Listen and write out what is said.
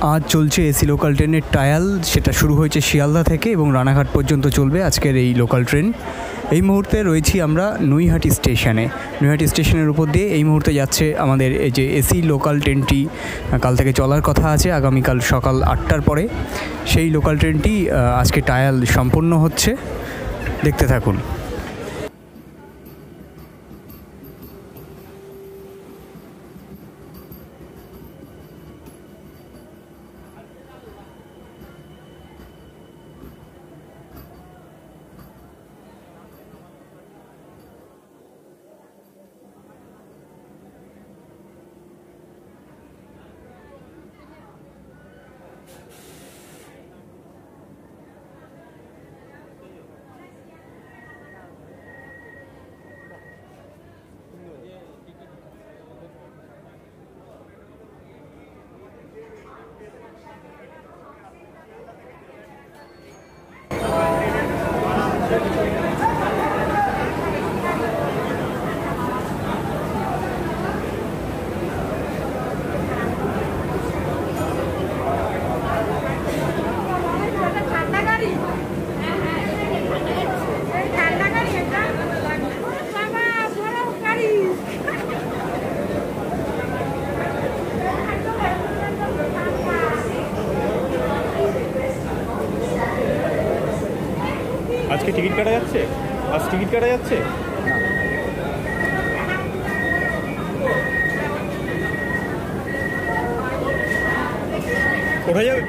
আজ চলছে AC local ট্রেনের ট্রায়াল। সেটা শুরু হয়েছে শিয়ালদা থেকে এবং রানাঘাট পর্যন্ত চলবে আজকের এই লোকাল ট্রেন। এই মুহূর্তে রয়েছি আমরা নৈহাটি স্টেশনে। নৈহাটি স্টেশনের উপর দিয়ে এই মুহূর্তে যাচ্ছে আমাদের এই যে এসি লোকাল ট্রেনটি কাল থেকে চলার কথা আছে আগামীকাল সকাল 8টার পরে। সেই লোকাল ট্রেনটি আজকে ট্রায়াল সম্পন্ন হচ্ছে, দেখতে থাকুন। আজকে টিকিট কাটা যাচ্ছে? আজ টিকিট কাটা যাচ্ছে? কোথায় যাবে?